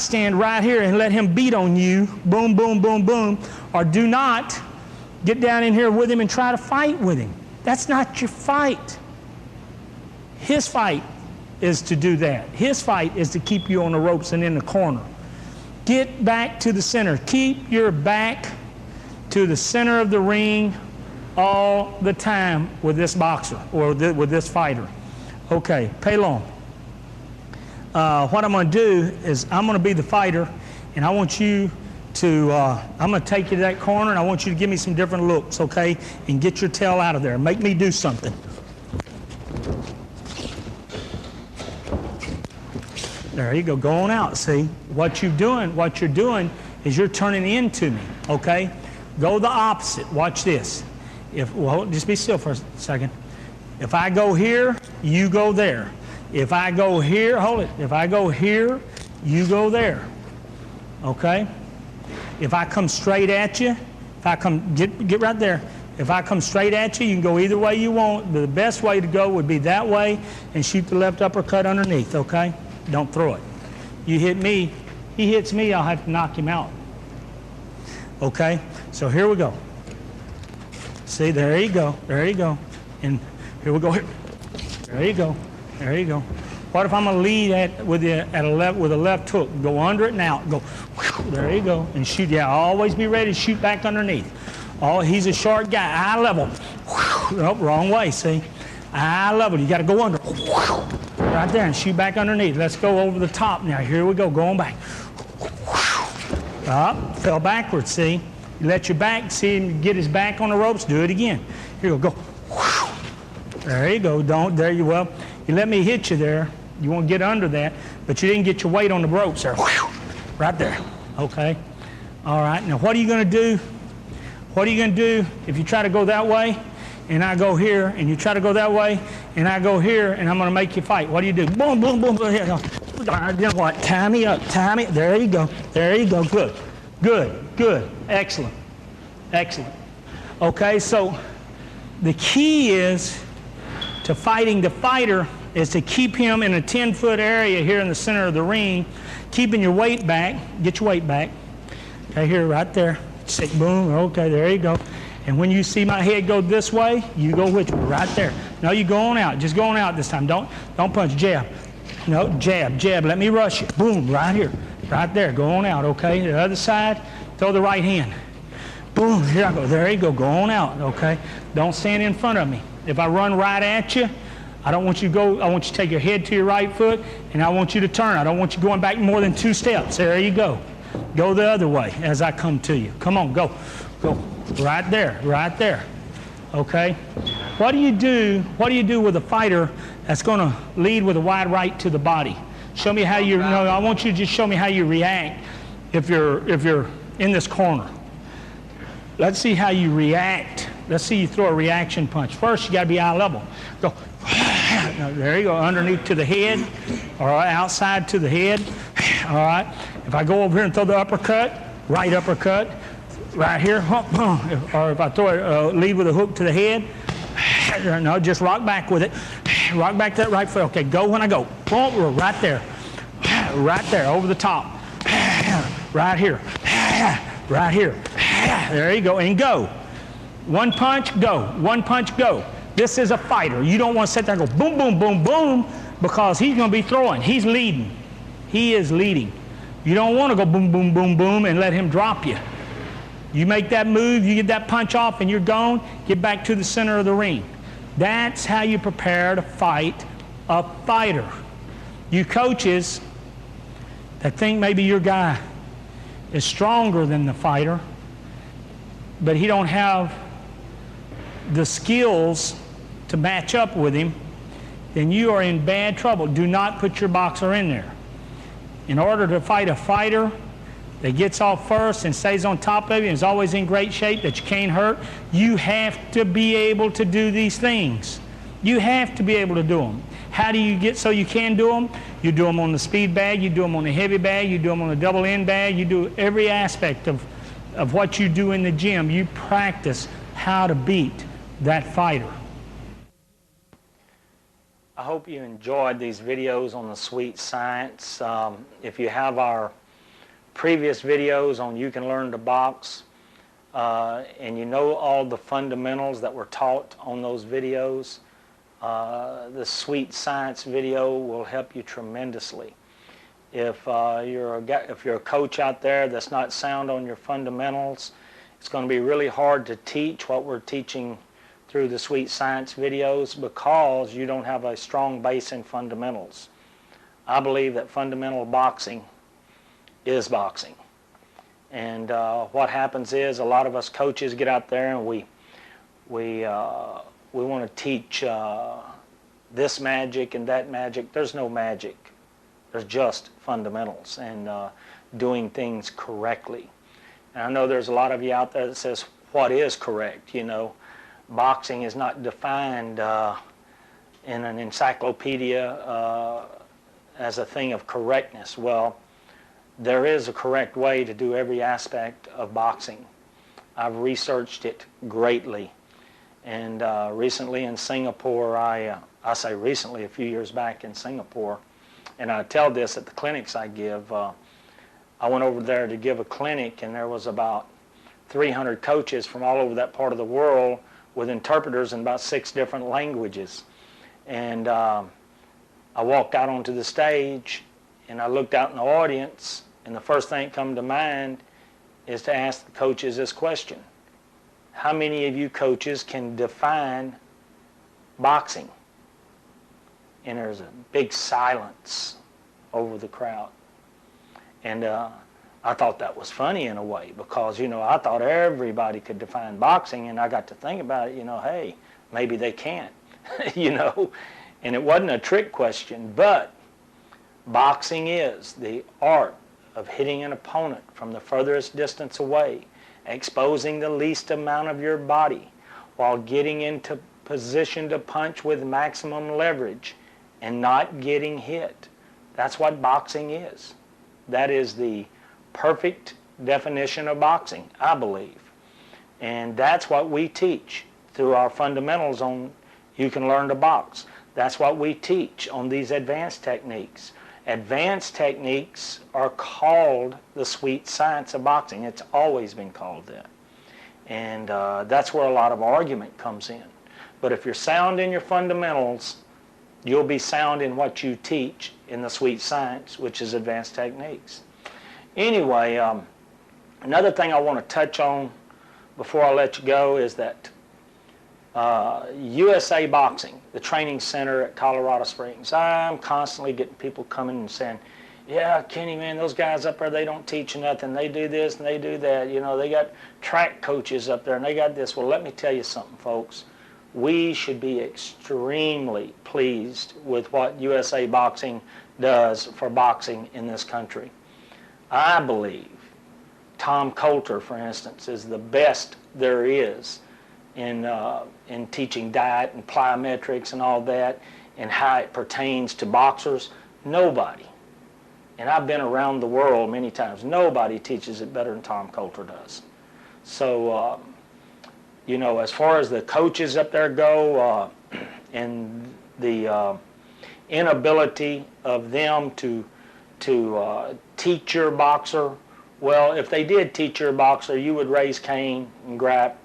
A: stand right here and let him beat on you, boom, boom, boom, boom, or do not get down in here with him and try to fight with him. That's not your fight. His fight is to do that. His fight is to keep you on the ropes and in the corner. Get back to the center. Keep your back to the center of the ring all the time with this boxer or with this fighter. Okay, Pelon. What I'm going to do is I'm going to be the fighter, and I want you to, I'm going to take you to that corner, and I want you to give me some different looks, okay? And get your tail out of there. Make me do something. There you go. Go on out. See what you're doing is you're turning into me. Okay. Go the opposite. Watch this. Just be still for a second. If I go here, you go there. If I go here, hold it. If I go here, you go there. Okay. If I come straight at you, get right there. If I come straight at you, you can go either way you want. But the best way to go would be that way and shoot the left uppercut underneath. Okay. Don't throw it. You hit me, he hits me, I'll have to knock him out. Okay, so here we go. See, there you go, and here we go. There you go. What if I'm gonna lead with a left hook? Go under it and out. Go. There you go, and shoot. Yeah, always be ready to shoot back underneath. Oh, he's a short guy. Eye level. Nope, wrong way. See, eye level. You got to go under. Right there and shoot back underneath. Let's go over the top now. Here we go, going back. Up, fell backwards, see? You let your back, see him get his back on the ropes, do it again. Here you go. There you go, well, you let me hit you there. You won't get under that, but you didn't get your weight on the ropes there. Right there, okay? All right, now what are you gonna do? If you try to go that way, and I go here, and you try to go that way, and I go here, and I'm going to make you fight. What do you do? Boom, boom, boom, boom. Here, then what? Tie me up. There you go. Good. Excellent. Okay, so the key is to fighting the fighter is to keep him in a 10-foot area here in the center of the ring, keeping your weight back. Get your weight back. Okay, here, right there. Sick, boom. Okay, there you go. And when you see my head go this way, you go which way? Right there. No, you go on out. Just go on out this time. Don't punch. Jab. No, jab, jab. Let me rush you. Boom, right here. Right there. Go on out, okay? The other side, throw the right hand. Boom, here I go. There you go. Go on out, okay? Don't stand in front of me. If I run right at you, I don't want you to go. I want you to take your head to your right foot, and I want you to turn. I don't want you going back more than 2 steps. There you go. Go the other way as I come to you. Come on, go. Go. Right there, right there. Okay? What do you do with a fighter that's going to lead with a wide right to the body? Show me how you, no, I want you to just show me how you react if you're in this corner. Let's see how you react. Let's see you throw a reaction punch. First, you got to be eye level. Go. Now, there you go, underneath to the head, or outside to the head. All right. If I go over here and throw the uppercut, right uppercut, right here, or if I throw it, lead with a hook to the head, no, just rock back with it. Rock back that right foot. Okay, go when I go. Boom, right there. Right there, over the top. Right here. Right here. There you go, and go. One punch, go. One punch, go. This is a fighter. You don't want to sit there and go boom, boom, boom, boom, because he's going to be throwing. He's leading. He is leading. You don't want to go boom, boom, boom, boom and let him drop you. You make that move, you get that punch off, and you're gone. Get back to the center of the ring. That's how you prepare to fight a fighter. You coaches that think maybe your guy is stronger than the fighter, but he don't have the skills to match up with him, then you are in bad trouble. Do not put your boxer in there. In order to fight a fighter that gets off first and stays on top of you and is always in great shape that you can't hurt, you have to be able to do these things. You have to be able to do them. How do you get so you can do them? You do them on the speed bag, you do them on the heavy bag, you do them on the double end bag, you do every aspect of what you do in the gym. You practice how to beat that fighter. I hope you enjoyed these videos on the sweet science. If you have our previous videos on You Can Learn to Box, and you know all the fundamentals that were taught on those videos, the sweet science video will help you tremendously. If you're a coach out there that's not sound on your fundamentals, it's going to be really hard to teach what we're teaching through the sweet science videos because you don't have a strong base in fundamentals. I believe that fundamental boxing is boxing. And what happens is a lot of us coaches get out there and we want to teach this magic and that magic. There's no magic. There's just fundamentals and doing things correctly. And I know there's a lot of you out there that says, what is correct? You know, boxing is not defined in an encyclopedia as a thing of correctness. Well, there is a correct way to do every aspect of boxing. I've researched it greatly. And recently in Singapore, I say recently, a few years back in Singapore, and I tell this at the clinics I give, I went over there to give a clinic, and there was about 300 coaches from all over that part of the world with interpreters in about 6 different languages. And I walked out onto the stage, and I looked out in the audience, and the first thing that come to mind is to ask the coaches this question. How many of you coaches can define boxing? And there's a big silence over the crowd. And I thought that was funny in a way because, you know, I thought everybody could define boxing, and I got to think about it, you know, hey, maybe they can't, you know. And it wasn't a trick question, but boxing is the art of hitting an opponent from the furthest distance away, exposing the least amount of your body while getting into position to punch with maximum leverage and not getting hit. That's what boxing is. That is the perfect definition of boxing, I believe. And that's what we teach through our fundamentals on You Can Learn to Box. That's what we teach on these advanced techniques. Advanced techniques are called the sweet science of boxing. It's always been called that. And that's where a lot of argument comes in. But if you're sound in your fundamentals, you'll be sound in what you teach in the sweet science, which is advanced techniques. Anyway, another thing I want to touch on before I let you go is that USA Boxing, the training center at Colorado Springs, I'm constantly getting people coming and saying, yeah, Kenny, man, those guys up there, they don't teach you nothing. They do this and they do that. You know, they got track coaches up there and they got this. Well, let me tell you something, folks. We should be extremely pleased with what USA Boxing does for boxing in this country. I believe Tom Coulter, for instance, is the best there is in teaching diet and plyometrics and all that and how it pertains to boxers. Nobody. And I've been around the world many times. Nobody teaches it better than Tom Coulter does. So, you know, as far as the coaches up there go, and the inability of them to teach your boxer, well, if they did teach your boxer, you would raise Cain and gripe,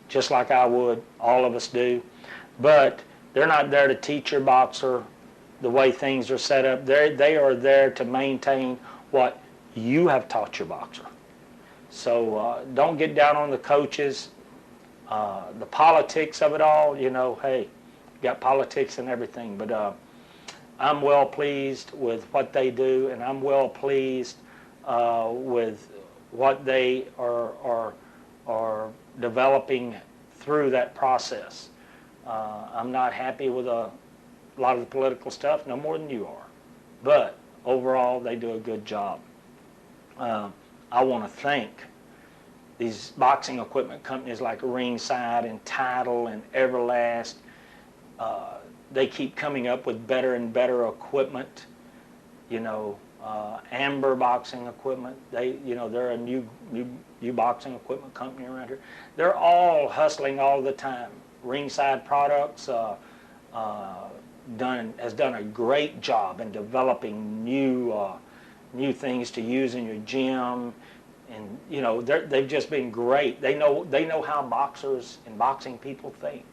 A: just like I would, all of us do. But they're not there to teach your boxer the way things are set up. They are there to maintain what you have taught your boxer. So don't get down on the coaches. The politics of it all, you know, hey, got politics and everything, but I'm well pleased with what they do, and I'm well pleased with what they are developing through that process. I'm not happy with a lot of the political stuff, no more than you are. But overall, they do a good job. I want to thank these boxing equipment companies like Ringside and Title and Everlast. They keep coming up with better and better equipment. You know, Amber Boxing Equipment. They're a new boxing equipment company around here. They're all hustling all the time. Ringside Products has done a great job in developing new things to use in your gym, and you know they've just been great. They know how boxers and boxing people think,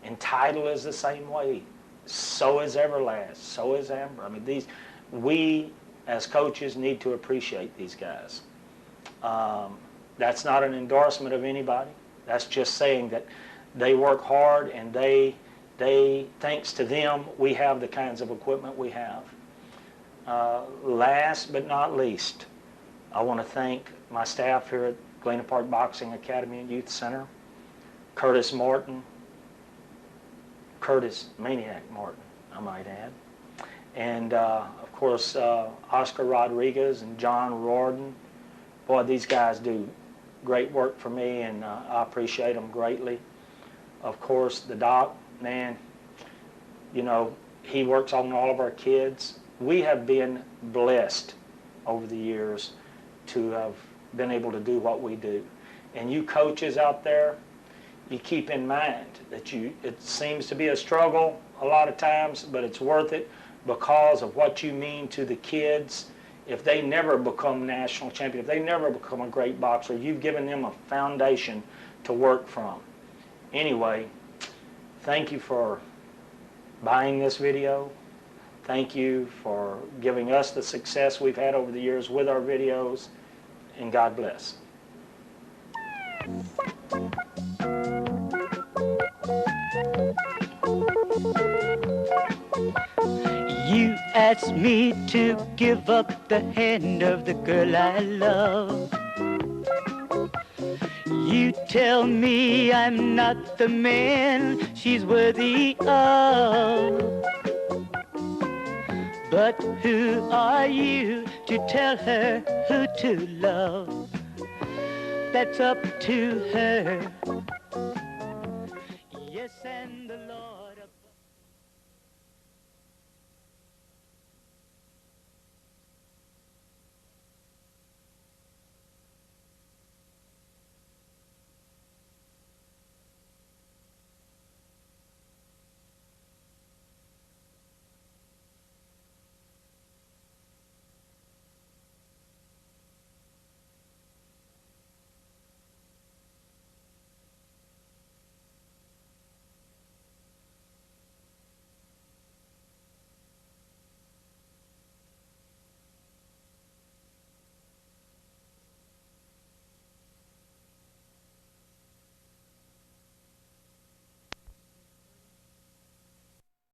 A: and Title is the same way. So is Everlast. So is Amber. I mean, we as coaches need to appreciate these guys. That's not an endorsement of anybody. That's just saying that they work hard, and thanks to them, we have the kinds of equipment we have. Last but not least, I want to thank my staff here at Galena Park Boxing Academy and Youth Center, Curtis Maniac Martin, I might add, and of course Oscar Rodriguez and John Rorden. Boy, these guys do great work for me, and I appreciate them greatly. Of course, the doc, man, you know, he works on all of our kids. We have been blessed over the years to have been able to do what we do. And you coaches out there, you keep in mind that it seems to be a struggle a lot of times, but it's worth it because of what you mean to the kids. If they never become national champion, if they never become a great boxer, you've given them a foundation to work from. Anyway, thank you for buying this video. Thank you for giving us the success we've had over the years with our videos, and God bless.
B: You asked me to give up the hand of the girl I love. You tell me I'm not the man she's worthy of. But who are you to tell her who to love? That's up to her.